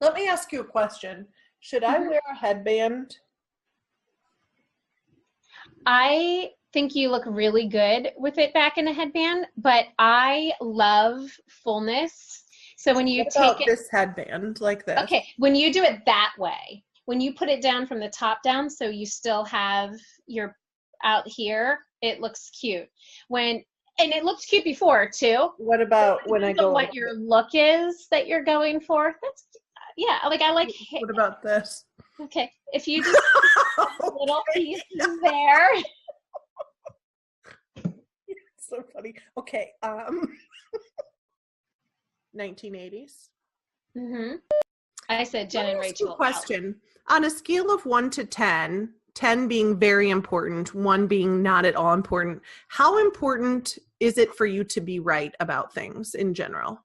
Let me ask you a question. Should I wear a headband? I think you look really good with it back in a headband, but I love fullness. So when you take it, this headband like this? Okay, when you do it that way, when you put it down from the top down, so you still have your out here, it looks cute. And it looked cute before too. What about when I go? What your look is that you're going for? That's like I like. What about this? Okay, if you just put little pieces there. So funny. Okay, 1980s. I said Jen and Rachel. Question: on a scale of 1 to 10, 10 being very important, 1 being not at all important, how important is it for you to be right about things in general?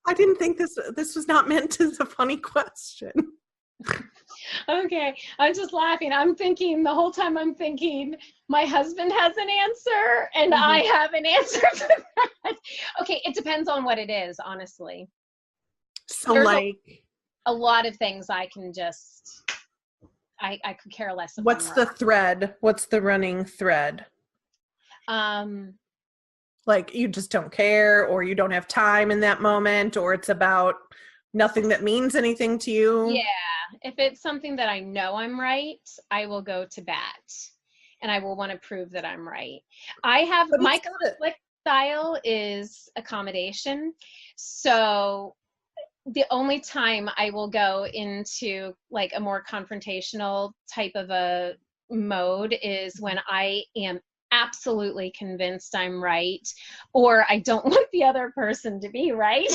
I didn't think this was not meant as a funny question. Okay, I'm just laughing. I'm thinking the whole time my husband has an answer and I have an answer to that. Okay, it depends on what it is, honestly. So there's a lot of things I can just I could care less about. What's the thread? What's the running thread? Like you just don't care, or you don't have time in that moment, or it's about nothing that means anything to you? Yeah. If it's something that I know I'm right, I will go to bat and I will want to prove that I'm right. My conflict style is accommodation. So the only time I will go into like a more confrontational type of a mode is when I am absolutely convinced I'm right, or I don't want the other person to be right.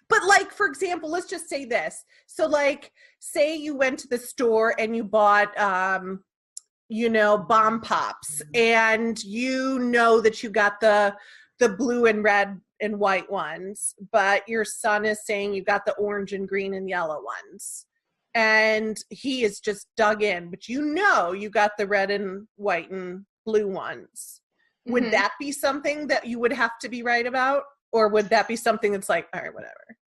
But like, for example, let's just say this. So like, say you went to the store and you bought, bomb pops, and you know that you got the blue and red and white ones, but your son is saying you got the orange and green and yellow ones. And he is just dug in, but you got the red and white and blue ones. Would that be something that you would have to be right about? Or would that be something that's like, all right, whatever?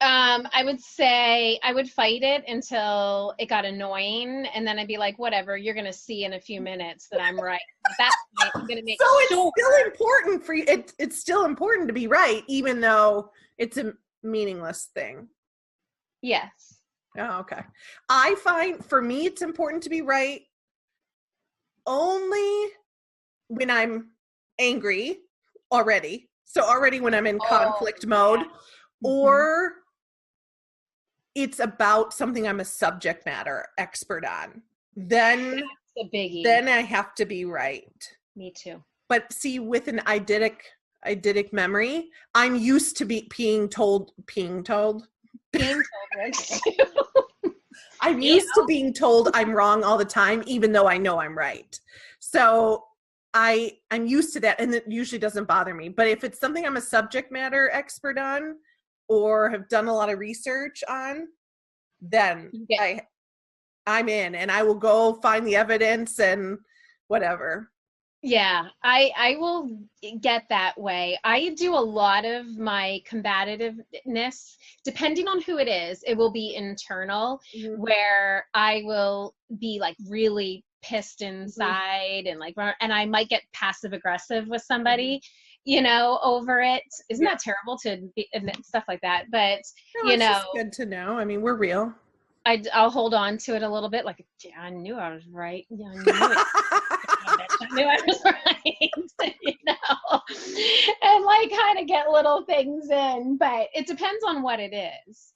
I would say I would fight it until it got annoying, and then I'd be like, whatever, you're going to see in a few minutes that I'm right. At that point, I'm going to make So it's still important for you. It's still important to be right, even though it's a meaningless thing. Yes. Oh, okay. I find for me, it's important to be right only when I'm angry already. So already when I'm in conflict mode, or it's about something I'm a subject matter expert on. Then that's a biggie. Then I have to be right. Me too. But see, with an eidetic memory, I'm used to being told. I'm used to being told I'm wrong all the time, even though I know I'm right. So I'm used to that, and it usually doesn't bother me. But if it's something I'm a subject matter expert on or have done a lot of research on, then I'm in, and I will go find the evidence and whatever. Yeah, I will get that way. I do a lot of my combativeness, depending on who it is, it will be internal, where I will be like really pissed inside and I might get passive aggressive with somebody, over it. Isn't that terrible to admit stuff like that? But, it's just good to know. I mean, we're real. I'll hold on to it a little bit, like, yeah, I knew I was right. Yeah, I knew I was right, and like kind of get little things in, but it depends on what it is.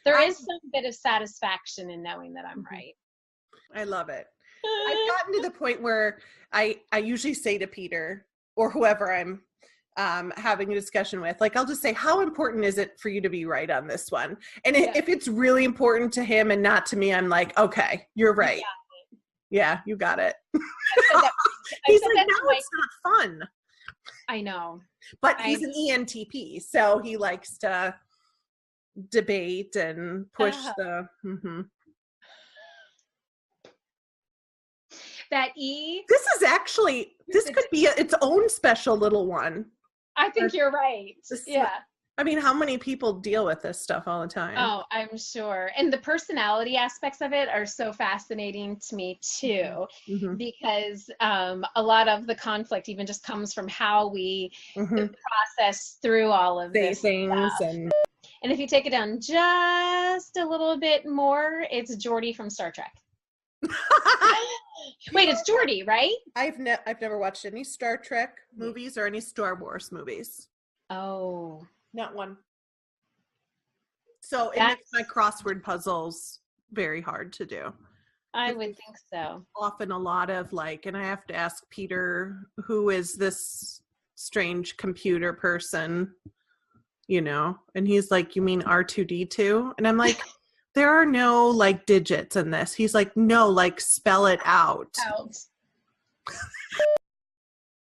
There is some bit of satisfaction in knowing that I'm right. I love it. I've gotten to the point where I usually say to Peter or whoever I'm having a discussion with, like, I'll just say, how important is it for you to be right on this one? And if it's really important to him and not to me, I'm like, okay, you're right. Yeah, you got it. He's like, no, it's not fun. I know. But he's an ENTP, so he likes to debate and push that E. This is actually This could be its own special little one. I think you're right. Yeah. I mean, how many people deal with this stuff all the time? Oh, I'm sure. And the personality aspects of it are so fascinating to me too, because a lot of the conflict even just comes from how we process through all of Say this things stuff. And if you take it down just a little bit more, it's Geordi from Star Trek. Wait, it's Geordi, right? I've never watched any Star Trek movies or any Star Wars movies. Oh. Not one. So it makes my crossword puzzles very hard to do. I would think so. Often a lot of and I have to ask Peter, who is this strange computer person, and he's like, you mean R2D2? And I'm like, there are no digits in this. He's like, no, spell it out.